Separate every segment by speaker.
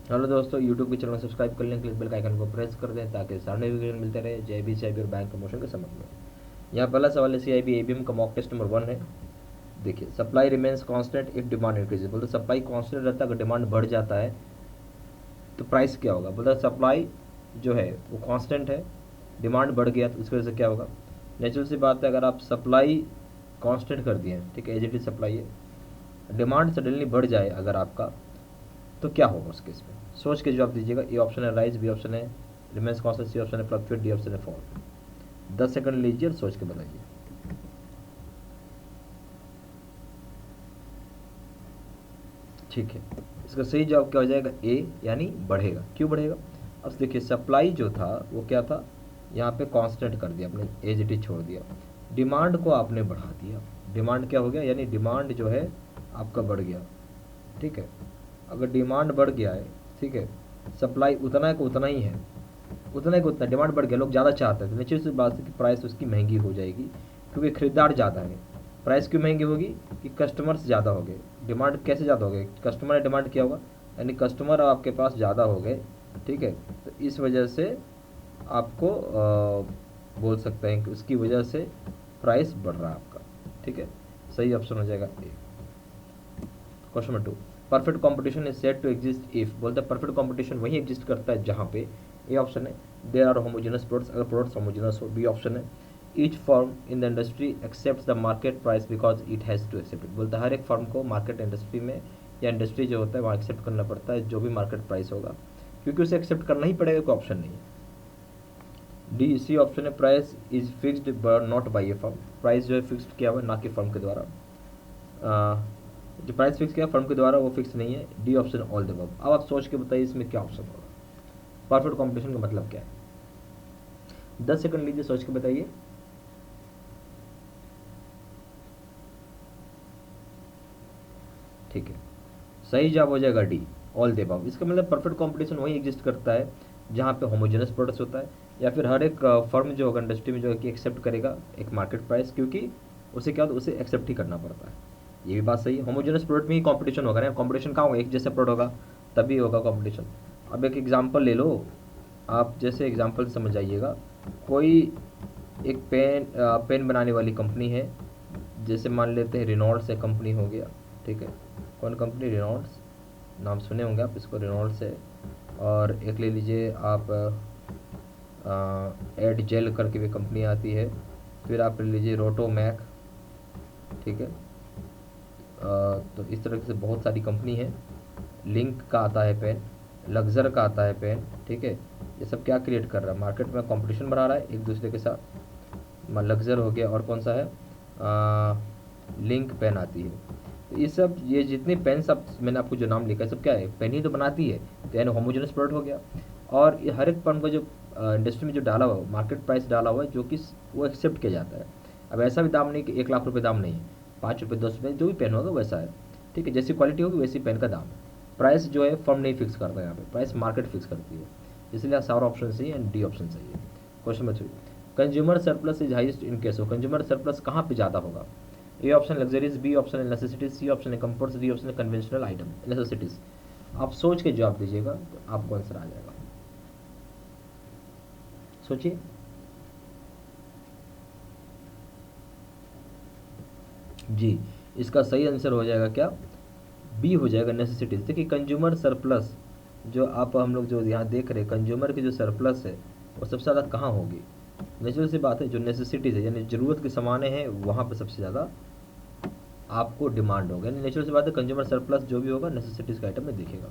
Speaker 1: Hello दोस्तों, YouTube के channel को सब्सक्राइब कर लें, क्लिक बेल का आइकन को प्रेस कर दें ताकि सारे नोटिफिकेशन मिलते रहे जेबी सीआईबी और बैंक प्रमोशन के संबंध में। यहाँ पहला सवाल है सीआईबी एबीएम का मॉक टेस्ट नंबर 1 है। देखिए, supply remains constant if demand increases. बोलते सप्लाई कांस्टेंट रहता है, अगर डिमांड बढ़ जाता है तो प्राइस क्या होगा। बोलता सप्लाई जो है वो कांस्टेंट है, डिमांड बढ़ गया तो उसकी वजह से क्या होगा। नेचुरल सी बात है, अगर आप सप्लाई कांस्टेंट कर दिए, ठीक है, एज इट इज सप्लाई है, डिमांड सडनली बढ़ जाए अगर आपका, तो क्या होगा उस केस में। सोच के जवाब दीजिएगा। ए ऑप्शन है राइज, बी ऑप्शन है रिमेंस कांस्टेंट, सी ऑप्शन है फ्लक्चुएट, डी ऑप्शन है फॉल। 10 सेकंड लीजिए और सोच के बताइए। ठीक है, इसका सही जवाब क्या हो जाएगा, ए यानी बढ़ेगा। क्यों बढ़ेगा। अब देखिए, सप्लाई जो था वो क्या था, यहाँ पे कांस्टेंट कर दिया आपने, एज इट इज छोड़ दिया, डिमांड को आपने बढ़ा दिया। डिमांड क्या हो गया, यानी डिमांड जो है आपका बढ़ गया। ठीक है, अगर डिमांड बढ़ गया है, ठीक है, सप्लाई उतना का उतना ही है, उतना का उतना, डिमांड बढ़ गया, लोग ज़्यादा चाहते हैं, तो निश्चित सी बात है कि प्राइस उसकी महंगी हो जाएगी, क्योंकि खरीदार ज़्यादा है। प्राइस क्यों महंगी होगी कि कस्टमर्स ज़्यादा हो गए। डिमांड कैसे ज़्यादा हो गए, कस्टमर ने डिमांड किया होगा, यानी कस्टमर आपके पास ज़्यादा हो गए। ठीक है, तो इस वजह से आपको बोल सकते हैं कि उसकी वजह से प्राइस बढ़ रहा है आपका। ठीक है, सही ऑप्शन हो जाएगा A. Question number 2, perfect competition is said to exist if. बोलते हैं परफेक्ट कंपटीशन वही एग्जिस्ट करता है जहाँ पे, ए ऑप्शन है देयर आर होमोजेनस प्रोडक्ट्स, अगर प्रोडक्ट्स होमोजेनस हो। बी ऑप्शन है each firm in the industry accept the market price because it has to accept it. बोलते हैं हर एक फर्म को मार्केट इंडस्ट्री में या इंडस्ट्री जो होता है वहाँ एक्सेप्ट करना पड़ता है जो भी मार्केट प्राइस होगा, क्योंकि उसे एक्सेप्ट करना ही पड़ेगा, कोई ऑप्शन नहीं है। डी सी ऑप्शन है price is fixed but not by A firm. Price जो है फिक्स्ड किया हुआ है, ना कि फर्म के द्वारा। जो प्राइस फिक्स किया फर्म के द्वारा वो फिक्स नहीं है। D option all the above. अब आप सोच के बताइए इसमें क्या ऑप्शन होगा। परफेक्ट कंपटीशन का मतलब क्या है। 10 सेकंड लीजिए, सोच के बताइए। ठीक है, सही जवाब हो जाएगा डी ऑल द अबव। इसका मतलब परफेक्ट कंपटीशन वही एग्जिस्ट करता है जहाँ पे होमोजेनस प्रोडक्ट्स होता है, या फिर हर एक फर्म जो होगा इंडस्ट्री में जो है कि एक्सेप्ट करेगा एक मार्केट प्राइस, क्योंकि उसे क्या होता है, उसे एक्सेप्ट ही करना पड़ता है। ये भी बात सही है, होमोजेनस प्रोडक्ट में ही कंपटीशन होगा ना। कंपटीशन कहाँ होगा, एक जैसे प्रोडक्ट होगा तभी होगा कंपटीशन। अब एक एग्जांपल ले लो आप, जैसे एग्जांपल समझ आइएगा। कोई एक पेन बनाने वाली कंपनी है, जैसे मान लेते हैं रेनॉल्ड्स है, कंपनी हो गया। ठीक है, कौन कंपनी, रेनॉल्ड्स, नाम सुने होंगे आप इसको, रेनॉल्ड्स है। और एक ले लीजिए आप एड जेल करके भी कंपनी आती है। फिर आप ले लीजिए रोटोमैक। ठीक है, तो इस तरह से बहुत सारी कंपनी है। लिंक का आता है पेन, लग्जर का आता है पेन। ठीक है, ये सब क्या क्रिएट कर रहा है, मार्केट में कंपटीशन बढ़ा रहा है एक दूसरे के साथ। लग्जर हो गया, और कौन सा है, लिंक पेन आती है। तो ये सब, ये जितनी पेन सब मैंने आपको जो नाम लिखा है सब क्या है, पेन ही तो बनाती है, तो यानी होमोजेनस प्रोडक्ट हो गया। और ये हर एक पेन का जो इंडस्ट्री में जो डाला हुआ है, मार्केट प्राइस डाला हुआ है, जो कि वो एक्सेप्ट किया जाता है। अब ऐसा भी दाम नहीं कि 1 लाख रुपये दाम नहीं है, 5 रुपये 10 रुपये जो भी पेन होगा वैसा है। ठीक है, जैसी क्वालिटी होगी वैसी पेन का दाम है। प्राइस जो है फर्म नहीं फिक्स करता है, यहाँ पे प्राइस मार्केट फिक्स करती है। इसलिए सारा ऑप्शन सही है एंड डी ऑप्शन सही है। Question number 3, consumer surplus is highest in case of. Consumer surplus कहाँ पे ज़्यादा होगा। A option luxuries, B option है नेसेसिटीज, सी ऑप्शन है कंफर्ट्स, डी ऑप्शन है कन्वेंशनल आइटम नेसेसिटीज। आप सोच के जवाब दीजिएगा तो आपको आंसर आ जाएगा। सोचिए। जी, इसका सही आंसर हो जाएगा क्या, बी हो जाएगा नेसेसिटीज। देखिए, कंज्यूमर सरप्लस जो आप हम लोग जो यहाँ देख रहे हैं, कंज्यूमर की जो सरप्लस है वो सबसे ज़्यादा कहाँ होगी। नेचुरल सी बात है, जो नेसेसिटीज़ है यानी ज़रूरत के सामान हैं वहाँ पर सबसे ज़्यादा आपको डिमांड होगा। यानी नेचुरल सी बात है, कंज्यूमर सरप्लस जो भी होगा नेसेसिटीज़ का आइटम में दिखेगा।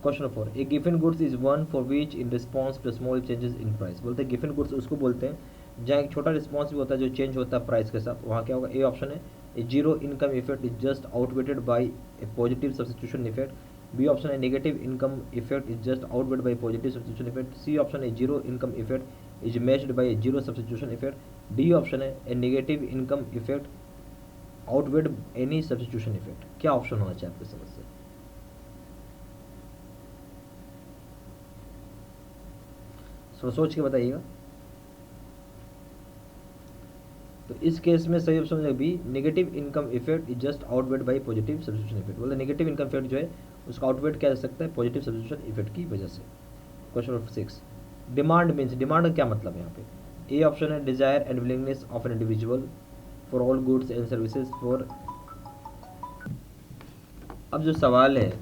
Speaker 1: Question 4, a given goods is one for which in response to small changes in price. बोलते हैं गिवन गुड्स उसको बोलते हैं जहाँ एक छोटा रिस्पॉन्स भी होता है जो चेंज होता है प्राइस के साथ, वहाँ क्या होगा। ए ऑप्शन है a zero income effect is just outweighed by a positive substitution effect. B option है negative income effect is just outweigh by positive substitution effect. C option है zero income effect is matched by a zero substitution effect. D option है a negative income effect outweigh any substitution effect. क्या option होना चाहिए आपकी समझ से। सोच के बताइएगा। तो इस केस में सही ऑप्शन है B, negative income effect is just outweighed by positive substitution effect. बोले नेगेटिव इनकम इफेक्ट जो है उसका आउटवेट किया जा सकता है पॉजिटिव सब्स्टिट्यूशन इफेक्ट की वजह से। Question number 6, demand means, demand का क्या मतलब है यहाँ पे? ए ऑप्शन है desire and willingness of an individual for all goods and services for. अब जो सवाल है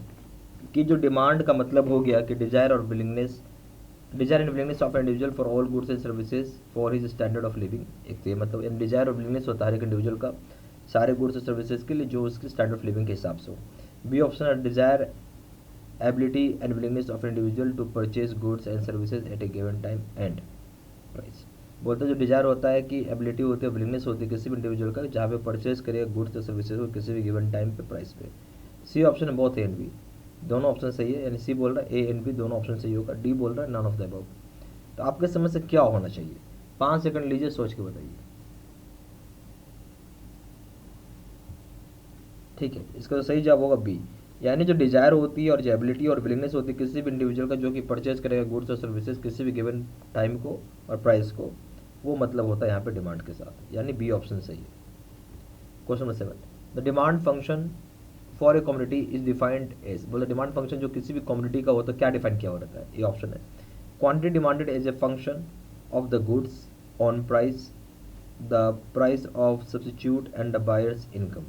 Speaker 1: कि जो डिमांड का मतलब हो गया कि डिजायर और willingness, desire and willingness of an individual for all goods and services for his standard of living. एक तो ये मतलब डिजायर और विलिंगनेस होता है एक इंडिविजुअल का सारे गुड्स और सर्विसेज के लिए जो उसके स्टैंडर्ड ऑफ लिविंग के हिसाब से हो। बी ऑप्शन है desire ability and willingness of an individual to purchase goods and services at a given time and price. बोलते हैं जो डिजायर होता है कि एबिलिटी होती है, विलिंगनेस होती है किसी भी इंडिविजुअल का जहाँ पे परचेज करेगा गुड्स और सर्विसेज को किसी भी गिवन टाइम पे प्राइस पे। सी ऑप्शन है बोथ ए एंड बी, दोनों ऑप्शन सही है, यानी सी बोल रहा है ए एंड बी दोनों ऑप्शन सही होगा। डी बोल रहा है नन ऑफ द अबव। तो आपके समझ से क्या होना चाहिए? 5 सेकंड लीजिए, सोच के बताइए। ठीक है, इसका तो सही जवाब होगा बी, यानी जो डिजायर होती है और जो एबिलिटी और विलिंगनेस होती है किसी भी इंडिविजुअल का जो कि परचेज करेगा गुड्स और सर्विसेज किसी भी गिवन टाइम को और प्राइस को, वो मतलब होता है यहाँ पे डिमांड के साथ, यानी बी ऑप्शन सही है। Question number 7, the demand function for a community is defined as. बोले डिमांड फंक्शन जो किसी भी कम्युनिटी का होता है क्या डिफाइन किया हुआ रहता है? ये ऑप्शन है quantity demanded as a function of the goods on price, the price of substitute and the buyer's income.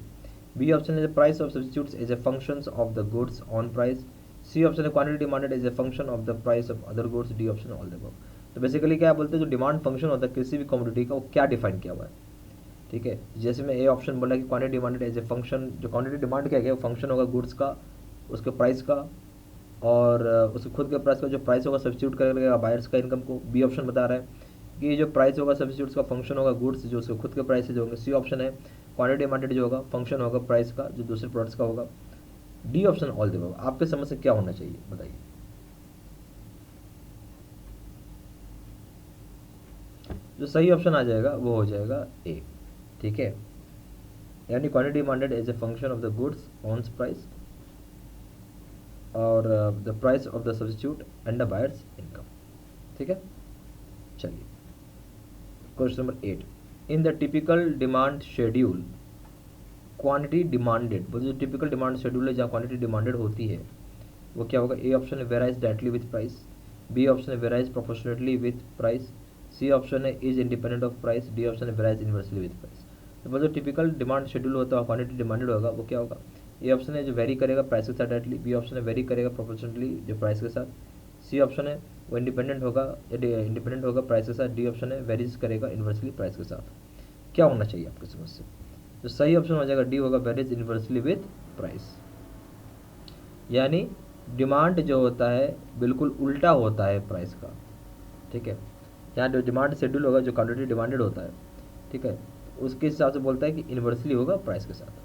Speaker 1: B option है price of substitutes as a functions of the goods on price. C option है quantity demanded as a function of the price of other goods. D option all the above. तो basically क्या बोलते हैं जो demand function होता है किसी भी कम्युनिटी का वो क्या डिफाइन किया हुआ है? ठीक है, जैसे मैं ए ऑप्शन बोला कि quantity demanded as a function, जो क्वांटिटी डिमांड क्या है फंक्शन होगा गुड्स का, उसके प्राइस का और उसके खुद के प्राइस का, जो प्राइस होगा सब्स्टिट्यूट करेगा बायर्स का इनकम को। बी ऑप्शन बता रहा है कि जो प्राइस होगा सब्स्टिट्यूट्स का फंक्शन होगा गुड्स जो उसके खुद के प्राइस जो होंगे। सी ऑप्शन है क्वांटिटी डिमांडेड जो होगा फंक्शन होगा प्राइस का जो दूसरे प्रोडक्ट्स का होगा। D option all the above. आपके समझ से क्या होना चाहिए बताइए? जो सही ऑप्शन आ जाएगा वो हो जाएगा ए। ठीक है, यानी quantity demanded as a function of the goods on price और the price of the substitute and the buyer's income. ठीक है, चलिए question number 8, in the typical demand schedule quantity demanded. बोलो जो टिपिकल डिमांड शेड्यूल है जहाँ quantity demanded होती है वो क्या होगा? ए ऑप्शन है varies directly with price. B option है varies proportionately with price. C option है is independent of price. D option है वेराइज इन्वर्सली विथ प्राइस। तो बोलो जो टिपिकल डिमांड शेड्यूल होता है क्वांटिटी डिमांडेड होगा वो क्या होगा? ए ऑप्शन है जो वेरी करेगा प्राइस के साथ डायरेक्टली। बी ऑप्शन है वेरी करेगा प्रोपोर्शनेटली जो प्राइस के साथ। सी ऑप्शन है वो इंडिपेंडेंट होगा प्राइस के साथ। डी ऑप्शन है वेरीज करेगा इन्वर्सली प्राइस के साथ। क्या होना चाहिए आपकी समझ से? तो सही ऑप्शन हो जाएगा डी होगा वेरीज इन्वर्सली विथ प्राइस, यानी डिमांड जो होता है बिल्कुल उल्टा होता है प्राइस का। ठीक है, यहाँ जो डिमांड शेड्यूल होगा जो क्वांटिटी डिमांडेड होता है, ठीक है, उसके हिसाब से बोलता है कि इन्वर्सली होगा प्राइस के साथ।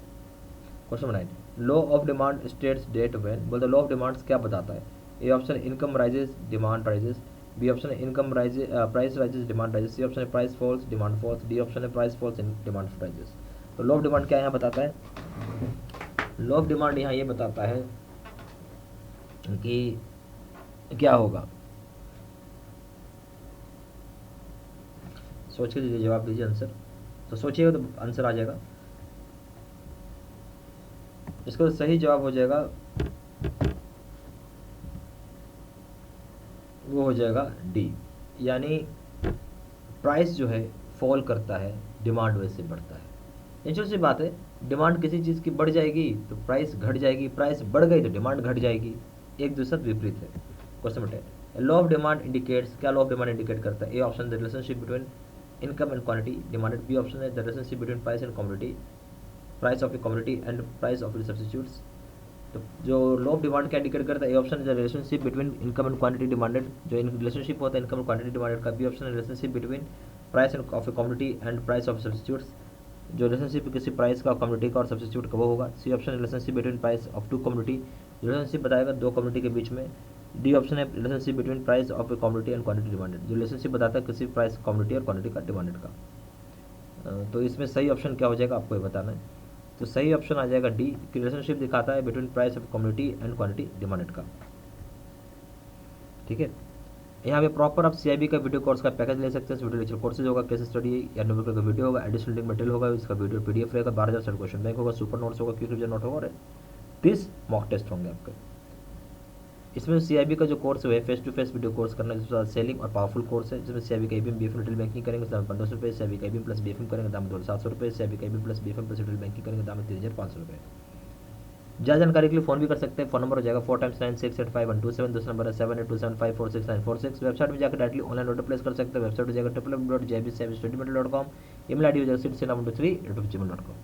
Speaker 1: Question number 9, law of demand states that when. बोलते लॉ ऑफ डिमांड्स क्या बताता है? A option income rises demand rises. B option है income rises price rises demand rises. C option है price falls demand falls. D option है price falls demand rises. तो law of demand क्या यहाँ बताता है? लॉ ऑफ डिमांड यहाँ ये बताता है कि क्या होगा, सोच के दीजिए जवाब दीजिए आंसर। तो सोचिएगा तो आंसर आ जाएगा। इसका सही जवाब हो जाएगा वो हो जाएगा डी, यानी प्राइस जो है फॉल करता है डिमांड वैसे बढ़ता है। नेचुरल सी बात है, डिमांड किसी चीज़ की बढ़ जाएगी तो प्राइस घट जाएगी, प्राइस बढ़ गई तो डिमांड घट जाएगी, एक दूसरे विपरीत है। Question number 10, law of demand indicates. क्या लॉ ऑफ डिमांड इंडिकेट करता है? A option the relationship between income and quantity demanded. B option है the relationship between price and commodity, price of a commodity and price of substitutes. तो जो law of demand क्या indicate करता है? A option the relationship between income and quantity demanded, जो relationship होता है income and quantity demanded का। B option है relationship between price and of a commodity and price of substitutes, जो relationship किसी प्राइस का कम्युनिटी का और सब्स्टिट्यूट का वो होगा। C option relationship between price of two community, relationship बताएगा दो कम्युनिटी के बीच में। डी ऑप्शन है relationship between price of a community and quantity demanded, जो रिलेशनशिप बताता है किसी प्राइस कम्युनिटी और क्वांटिटी का डिमांडेड का। तो इसमें सही ऑप्शन क्या हो जाएगा आपको ये बताना है। तो सही ऑप्शन आ जाएगा डी, कि रिलेशनशिप दिखाता है between price of community and quantity demanded का। ठीक है, यहाँ पे प्रॉपर आप CIB का वीडियो कोर्स का पैकेज ले सकते हैं। वीडियो लेक्चर कोर्सेज होगा, केस स्टडी या नोटबुक का वीडियो होगा, एडिशनल लिंक मटेरियल होगा, इसका वीडियो PDF रहेगा, 12,000 क्वेश्चन बैंक होगा, सुपर नोट्स होगा, क्विक रिविजन नोट होगा और 30 मॉक टेस्ट होंगे आपके। इसमें CIB का जो कोर्स है face to face video course करना है, जिसमें सेलिंग और पावरफुल कोर्स है, जिसमें CIB का ABM BFM रिटेल बैंकिंग करेंगे दाम 1500 रुपये, CIB का ABM प्लस BFM करेंगे दाम 700 रुपये, CIB का ABM plus BFM plus retail banking करेंगे दाम 3500 रुपये। ज़्यादा जानकारी के लिए फ़ोन भी कर सकते हैं। फ़ोन नंबर हो जाएगा 4x968512 दूसरा नंबर है 7827546946। वेबसाइट में जाकर डायरेक्टली ऑनलाइन ऑर्डर प्लेस कर सकते हैं। वेबसाइट हो जाएगा www.jbsavstudymental.com। ईमेल ID हो जाएगा sidsinam23@gmail.com।